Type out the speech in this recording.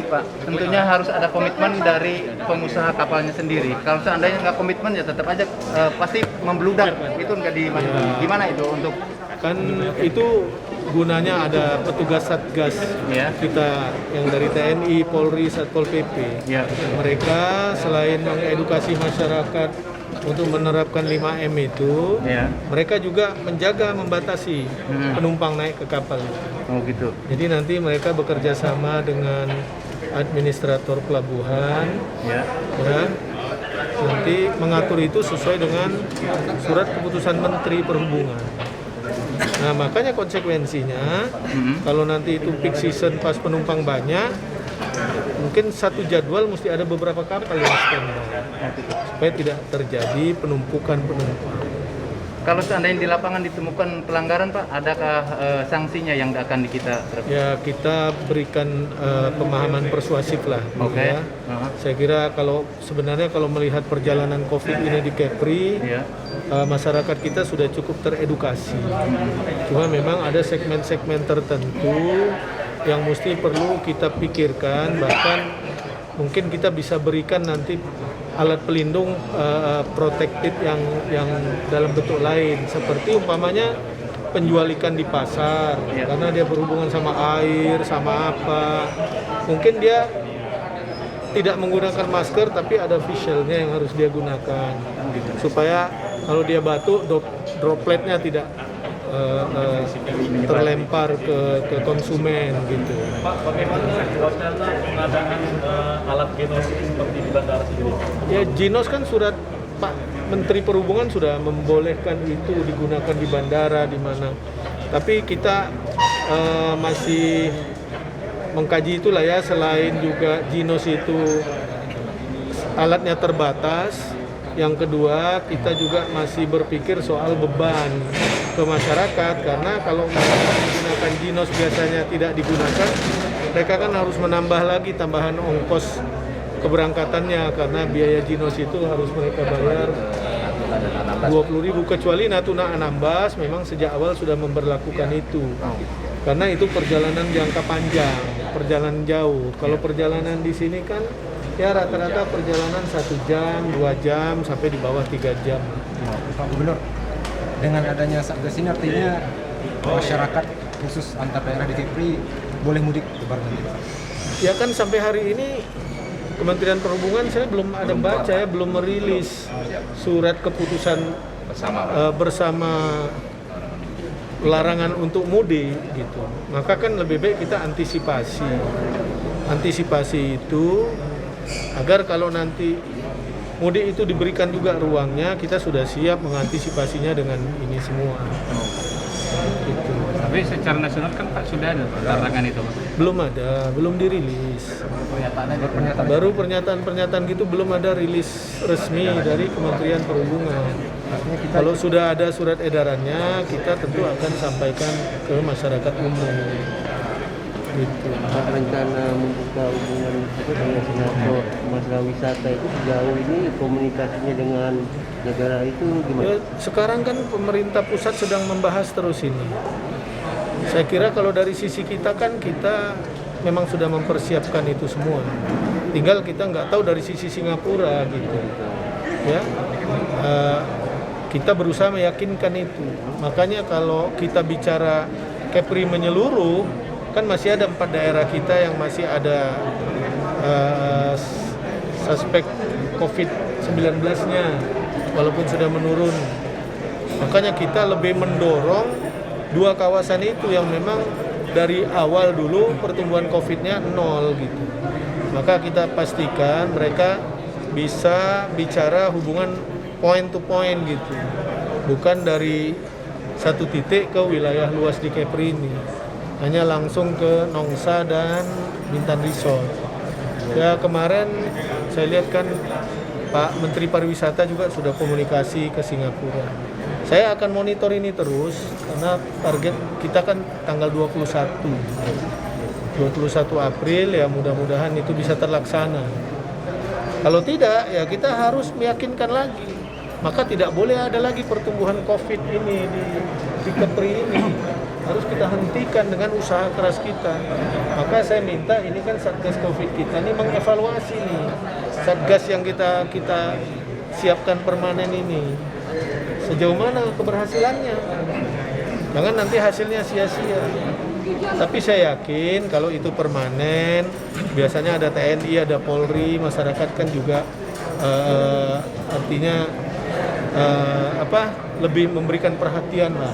Pak, tentunya harus ada komitmen dari pengusaha kapalnya sendiri. Kalau seandainya nggak komitmen ya tetap aja pasti membludak. Itu nggak gimana itu untuk Kan itu gunanya ada petugas satgas ya? kita yang dari TNI, Polri, Satpol PP. Ya. Mereka selain mengedukasi masyarakat untuk menerapkan 5M itu, Ya. mereka juga menjaga, membatasi penumpang naik ke kapal. Oh gitu. Jadi nanti mereka bekerja sama dengan administrator pelabuhan, Ya. ya, nanti mengatur itu sesuai dengan surat keputusan Menteri Perhubungan. Nah, makanya konsekuensinya kalau nanti itu peak season pas penumpang banyak, mungkin satu jadwal mesti ada beberapa kapal yang standby supaya tidak terjadi penumpukan penumpang. Kalau seandainya di lapangan ditemukan pelanggaran, Pak, adakah sanksinya yang akan kita terapkan? Ya, kita berikan pemahaman persuasif lah. Oke. Ya. Saya kira sebenarnya kalau melihat perjalanan COVID ini di Kepri, Ya. masyarakat kita sudah cukup teredukasi. Cuma memang ada segmen-segmen tertentu yang mesti perlu kita pikirkan, bahkan mungkin kita bisa berikan nanti alat pelindung protected yang dalam bentuk lain, seperti umpamanya penjual ikan di pasar, karena dia berhubungan sama air, sama apa, mungkin dia tidak menggunakan masker tapi ada facialnya yang harus dia gunakan, supaya kalau dia batuk dropletnya tidak terlempar ke konsumen gitu. Pak, bagaimana wacana pengadaan alat genos seperti di bandara sendiri? Ya, Ginos kan surat Pak Menteri Perhubungan sudah membolehkan itu digunakan di bandara di mana. Tapi kita masih mengkaji itulah ya, selain juga Ginos itu alatnya terbatas. Yang kedua, kita juga masih berpikir soal beban ke masyarakat, karena kalau menggunakan Ginos biasanya tidak digunakan, mereka kan harus menambah lagi tambahan ongkos keberangkatannya, karena biaya Ginos itu harus mereka bayar 20.000, kecuali Natuna Anambas memang sejak awal sudah memberlakukan itu, karena itu perjalanan jangka panjang, perjalanan jauh. Kalau perjalanan di sini kan ya rata-rata perjalanan 1 jam, 2 jam, sampai di bawah 3 jam. Pak Gubernur, dengan adanya Satgas ini artinya masyarakat khusus antar daerah di Kepri boleh mudik lebaran nanti? Ya kan sampai hari ini Kementerian Perhubungan saya belum ada baca ya, belum merilis surat keputusan bersama larangan untuk mudik gitu. Maka kan lebih baik kita antisipasi itu, agar kalau nanti mudik itu diberikan juga ruangnya, kita sudah siap mengantisipasinya dengan ini semua. Gitu. Tapi secara nasional kan Pak sudah ada larangan itu, Pak? Belum ada, belum dirilis. Baru pernyataan-pernyataan gitu, belum ada rilis resmi dari Kementerian Perhubungan. Kalau sudah ada surat edarannya, kita tentu akan sampaikan ke masyarakat umum. Gitu. Rencana membuka hubungan dengan Singapura masalah wisata itu sejauh ini komunikasinya dengan negara itu gimana? Ya, sekarang kan pemerintah pusat sedang membahas terus ini. Saya kira kalau dari sisi kita kan kita memang sudah mempersiapkan itu semua. Tinggal kita nggak tahu dari sisi Singapura gitu. Ya, kita berusaha meyakinkan itu. Makanya kalau kita bicara Kepri menyeluruh, kan masih ada 4 daerah kita yang masih ada suspek COVID-19-nya, walaupun sudah menurun. Makanya kita lebih mendorong 2 kawasan itu yang memang dari awal dulu pertumbuhan COVID-nya 0 gitu. Maka kita pastikan mereka bisa bicara hubungan point to point gitu, bukan dari satu titik ke wilayah luas di Kepri ini, hanya langsung ke Nongsa dan Bintan Resort. Ya, kemarin saya lihat kan Pak Menteri Pariwisata juga sudah komunikasi ke Singapura. Saya akan monitor ini terus, karena target kita kan tanggal 21 April, ya mudah-mudahan itu bisa terlaksana. Kalau tidak, ya kita harus meyakinkan lagi. Maka tidak boleh ada lagi pertumbuhan COVID ini di Kepri ini. harus kita hentikan dengan usaha keras kita. Maka saya minta ini kan Satgas Covid kita ini mengevaluasi nih Satgas yang kita siapkan permanen ini sejauh mana keberhasilannya. Jangan nanti hasilnya sia-sia. Tapi saya yakin kalau itu permanen, biasanya ada TNI, ada Polri, masyarakat kan juga artinya lebih memberikan perhatian lah